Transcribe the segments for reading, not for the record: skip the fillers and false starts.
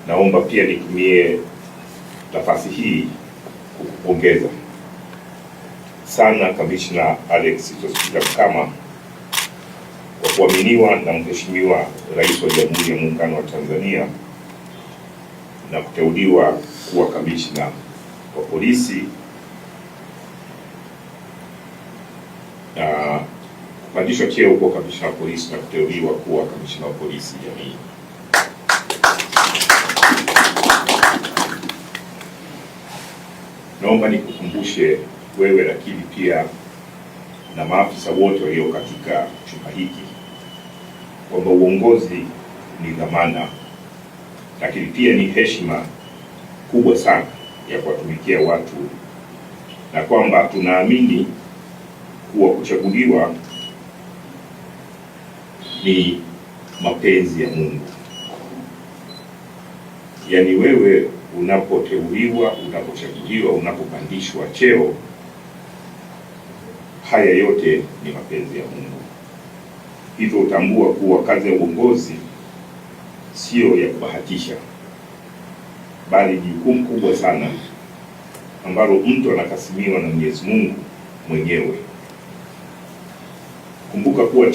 Naomba pia nitumie nafasi hii kukupongeza sana Kamishna Alex Sospeter Mkama kwa kuaminiwa na Mheshimiwa Rais wa Jamhuri ya Muungano wa Tanzania na kuteuliwa kuwa kamishna wa polisi na kupandishwa cheo kuwa kamishna wa polisi na kuteuliwa kuwa kamishna wa polisi jamii. Naomba nikukumbushe wewe, lakini pia na maafisa wote walio katika chumba hiki kwamba uongozi ni dhamana, lakini pia ni heshima kubwa sana ya kuwatumikia watu, na kwamba tunaamini kuwa kuchaguliwa ni mapenzi ya Mungu. Yaani wewe unapoteuliwa, unapochaguliwa, unapopandishwa cheo, haya yote ni mapenzi ya Mungu. Hivyo utambua kuwa kazi ya uongozi sio ya kubahatisha, bali jukumu kubwa sana ambalo mtu anakasimiwa na Mwenyezi Mungu mwenyewe. Kumbuka kuwa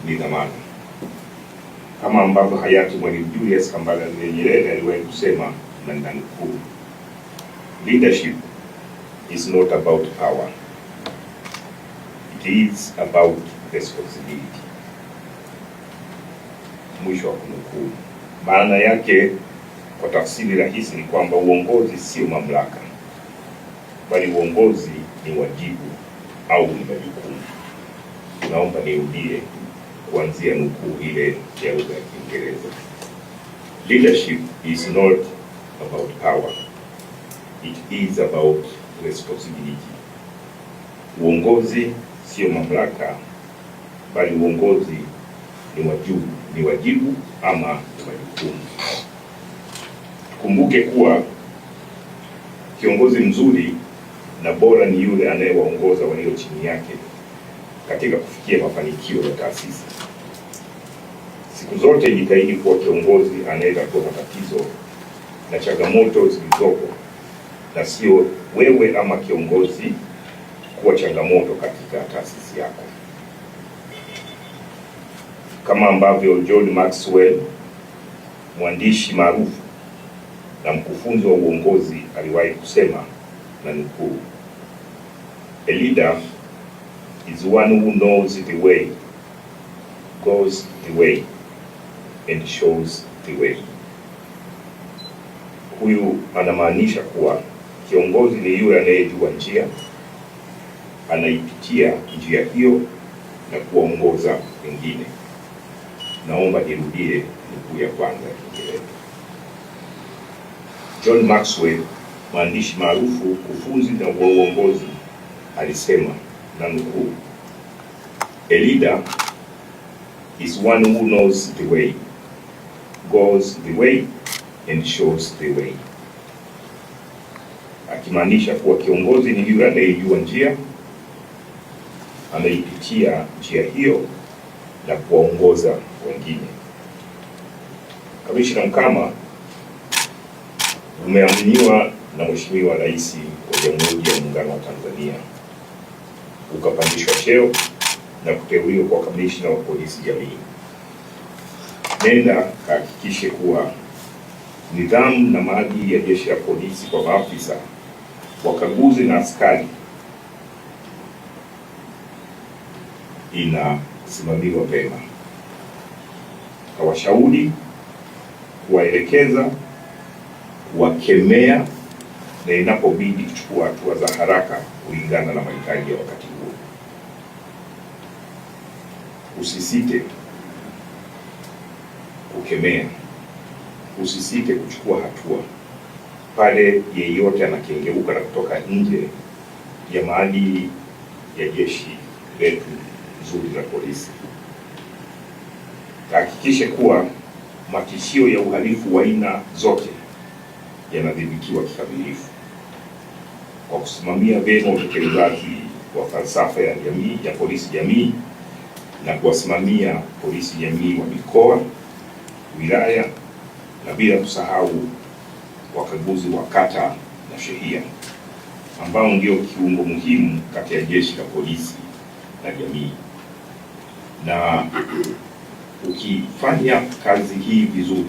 ni dhamana, kama ambavyo hayati Mwalimu Julius Kambarage Nyerere aliwahi kusema, na ninukuu, leadership is not about power, it is about responsibility. Mwisho wa kunukuu. Maana yake kwa tafsiri rahisi ni kwamba uongozi sio mamlaka, bali uongozi ni wajibu au ni majukumu. Naomba nirudie kuanzia nukuu ile ya lugha ya Kiingereza. Leadership is not about power, it is about responsibility. Uongozi sio mamlaka, bali uongozi ni wajibu ama ni majukumu. Kumbuke kuwa kiongozi mzuri na bora ni yule anayewaongoza walio chini yake katika kufikia mafanikio ya taasisi. Siku zote jitahidi kuwa kiongozi anayetatua matatizo na changamoto zilizopo, na sio wewe ama kiongozi kuwa changamoto katika taasisi yako. Kama ambavyo John Maxwell, mwandishi maarufu na mkufunzi wa uongozi, aliwahi kusema, na nukuu, a leader is one who knows the way, goes the way, and shows the way. Huyu anamaanisha kuwa kiongozi ni yule anayejua njia, anaipitia njia hiyo na kuongoza wengine. Naomba nirudie nukuu ya kwanza ya Kiingereza. John Maxwell, mwandishi maarufu, mkufunzi na uongozi, alisema, na nukuu, a leader is one who knows the way, goes the way, and shows the way. Akimaanisha kuwa kiongozi ni yule anayejua njia, anaipitia njia hiyo na kuwaongoza wengine. Kamishna Mkama, umeaminiwa na Mheshimiwa Rais wa Jamhuri ya Muungano wa Tanzania, ukapandishwa cheo na kuteuliwa kwa kamishna wa polisi jamii. Nenda kahakikishe kuwa nidhamu na maadili ya jeshi la polisi kwa maafisa, wakaguzi na askari inasimamiwa vema. Kawashauri, kuwaelekeza, kuwakemea, na inapobidi kuchukua hatua za haraka kulingana na mahitaji ya wakati huo. Usisite kukemea, usisite kuchukua hatua pale yeyote anakengeuka na kutoka nje ya maadili ya jeshi letu nzuri la polisi. Hakikishe kuwa matishio ya uhalifu wa aina zote yanadhibitiwa kikamilifu kwa kusimamia vyema utekelezaji wa falsafa ya jamii ya polisi jamii na kuwasimamia polisi jamii wa mikoa, wilaya na bila kusahau wakaguzi wa kata na shehia ambao ndio kiungo muhimu kati ya jeshi la polisi na jamii. Na ukifanya kazi hii vizuri,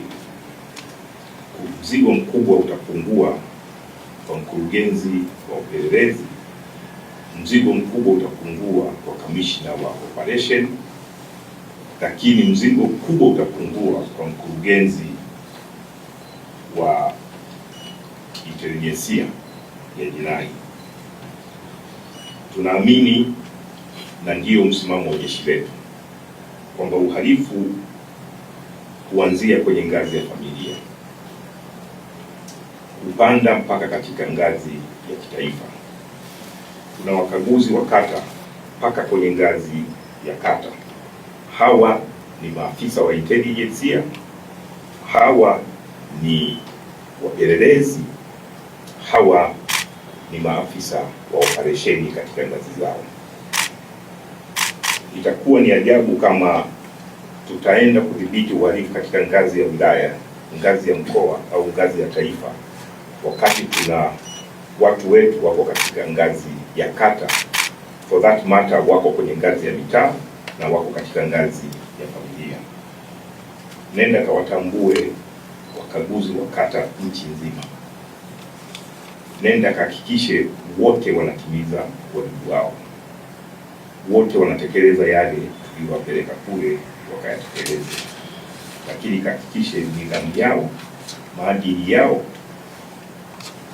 mzigo mkubwa utapungua kwa mkurugenzi wa upelelezi, mzigo mkubwa utapungua kwa kamishna wa operation, lakini mzigo mkubwa utapungua kwa mkurugenzi wa intelijensia ya jinai. Tunaamini na ndiyo msimamo wa jeshi letu kwamba uhalifu huanzia kwenye ngazi ya familia kupanda mpaka katika ngazi ya kitaifa. Tuna wakaguzi wa kata mpaka kwenye ngazi ya kata. Hawa ni maafisa wa intelijensia, hawa ni wapelelezi, hawa ni maafisa wa operesheni katika ngazi zao. Itakuwa ni ajabu kama tutaenda kudhibiti uhalifu katika ngazi ya wilaya, ngazi ya mkoa au ngazi ya taifa, wakati tuna watu wetu wako katika ngazi ya kata, for that matter wako kwenye ngazi ya mitaa na wako katika ngazi ya familia. Nenda kawatambue wakaguzi wa kata nchi nzima. Nenda kahakikishe wote wanatimiza wajibu wao, wote wanatekeleza yale tuliowapeleka kule wakayatekeleze, lakini kahakikishe nidhamu yao, maadili yao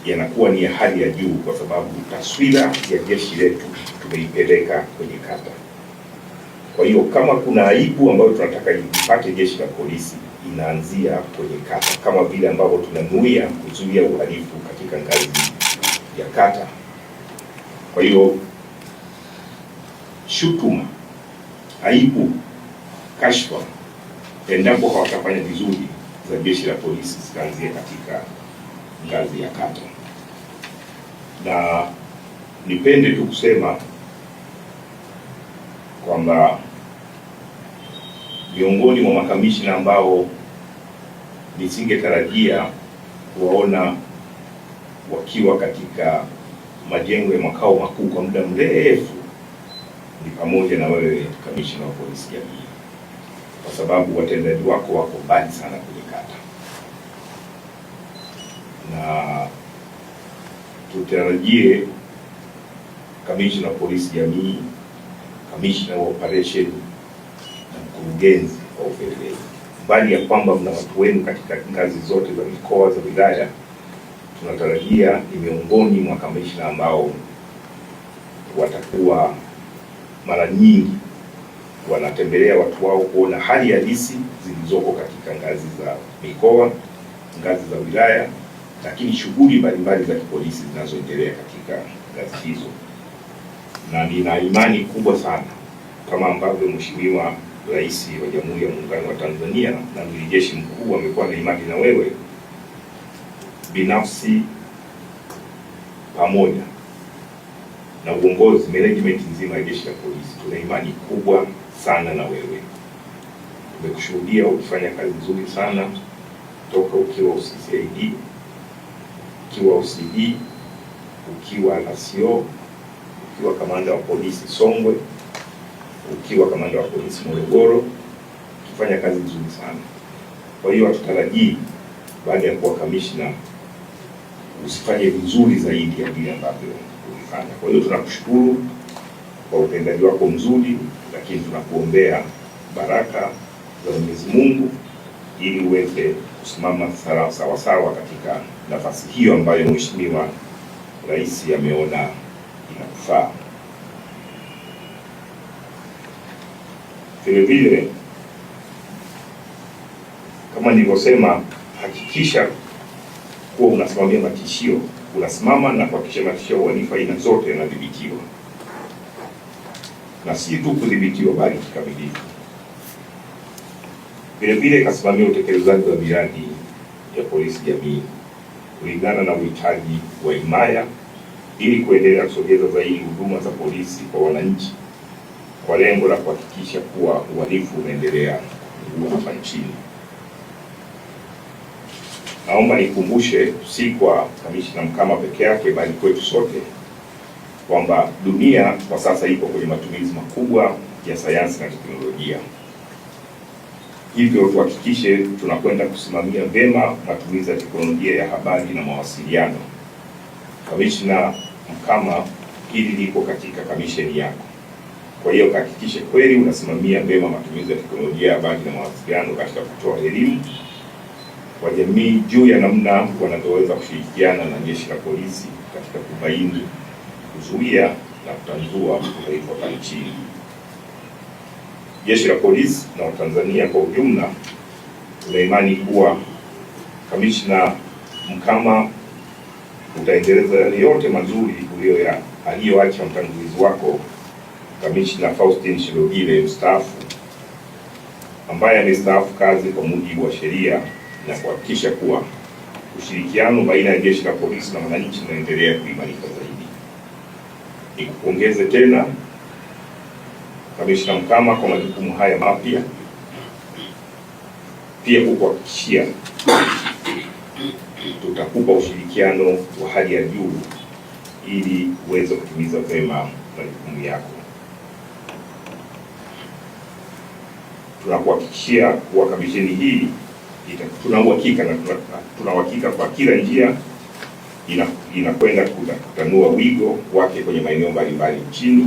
yanakuwa ni ya hali ya juu, kwa sababu taswira ya jeshi letu tumeipeleka kwenye kata. Kwa hiyo kama kuna aibu ambayo tunataka ipate jeshi la polisi, inaanzia kwenye kata, kama vile ambavyo tunanuia kuzuia uhalifu katika ngazi ya kata. Kwa hiyo shutuma, aibu, kashfa, endapo hawatafanya vizuri za jeshi la polisi zikaanzia katika ngazi ya kata. Na nipende tu kusema kwamba miongoni mwa makamishna ambao nisingetarajia kuwaona wakiwa katika majengo ya makao makuu kwa muda mrefu ni pamoja na wewe kamishna wa polisi jamii, kwa sababu watendaji wako wako mbali sana kwenye kata, na tutarajie kamishna wa polisi jamii, kamishna wa operation na mkurugenzi wa upelelezi. Mbali ya kwamba mna watu wenu katika ngazi zote za mikoa, za wilaya, tunatarajia ni miongoni mwa kamishna ambao watakuwa mara nyingi wanatembelea watu wao kuona hali halisi zilizoko katika ngazi za mikoa, ngazi za wilaya, lakini shughuli mbalimbali za kipolisi zinazoendelea katika ngazi hizo. Na nina imani kubwa sana kama ambavyo Mheshimiwa Rais wa Jamhuri ya Muungano wa Tanzania na Amiri Jeshi Mkuu amekuwa na imani na wewe, binafsi pamoja na uongozi, management nzima ya jeshi la polisi, tuna imani kubwa sana na wewe. Tumekushuhudia ukifanya kazi nzuri sana toka ukiwa UCCID, ukiwa OCD, ukiwa RCO, ukiwa kamanda wa polisi Songwe, ukiwa kamanda wa polisi Morogoro, ukifanya kazi nzuri sana. Kwa hiyo hatutarajii baada ya kuwa kamishna usifanye vizuri zaidi ya vile ambavyo ulifanya. Kwa hiyo tunakushukuru kwa utendaji wako mzuri, lakini tunakuombea baraka za Mwenyezi Mungu ili uweze kusimama sawa sawa katika nafasi hiyo ambayo Mheshimiwa Rais ameona inakufaa. Vile vile kama nilivyosema, hakikisha kuwa unasimamia matishio, unasimama na kuhakikisha matishio ya uhalifu aina zote yanadhibitiwa, na si tu kudhibitiwa bali kikamilifu. Vile vile kasimamia utekelezaji wa miradi ya polisi jamii kulingana na uhitaji wa himaya ili kuendelea kusogeza zaidi huduma za polisi kwa wananchi kwa lengo la kuhakikisha kuwa uhalifu unaendelea kupungua hapa nchini. naomba nikumbushe, si kwa Kamishna Mkama peke yake, bali kwetu sote, kwamba dunia kwa sasa ipo kwenye matumizi makubwa ya sayansi na teknolojia. Hivyo tuhakikishe tunakwenda kusimamia vyema matumizi ya teknolojia ya habari na mawasiliano. Kamishna Mkama, hili liko katika kamisheni yako. Kwa hiyo kahakikishe kweli unasimamia vyema matumizi ya teknolojia ya habari na mawasiliano katika kutoa elimu kwa jamii juu ya namna wanavyoweza kushirikiana na jeshi la polisi katika kubaini, kuzuia na kutanzua uhalifu hapa nchini. Jeshi la polisi na Watanzania kwa ujumla tuna imani kuwa Kamishna Mkama utaendeleza yale yote mazuri aliyoacha mtangulizi wako Kamishna Faustin Shilogile mstaafu, ambaye amestaafu kazi kwa mujibu wa sheria, na kuhakikisha kuwa ushirikiano baina ya jeshi la polisi na wananchi unaendelea kuimarika zaidi. Nikupongeze tena Kamishna Mkama kwa majukumu haya mapya, pia kukuhakikishia tutakupa ushirikiano wa hali ya juu ili uweze kutimiza vyema majukumu yako. Tunakuhakikishia kuwa kamisheni hii tuna uhakika kwa kila njia inakwenda kutanua wigo wake kwenye maeneo mbalimbali nchini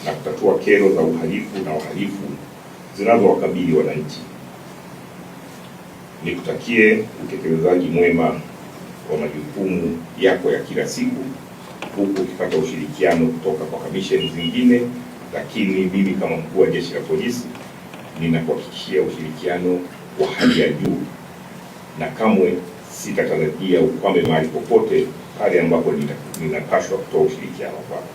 na kutatua kero za uhalifu na wahalifu zinazowakabili wananchi. Nikutakie utekelezaji mwema wa majukumu yako ya kila siku, huku ukipata ushirikiano kutoka kwa kamisheni zingine, lakini mimi kama mkuu wa jeshi la polisi ninakuhakikishia ushirikiano wa hali ya juu, na kamwe sitatarajia ukwame mahali popote pale ambapo ninapaswa kutoa ushirikiano kwako.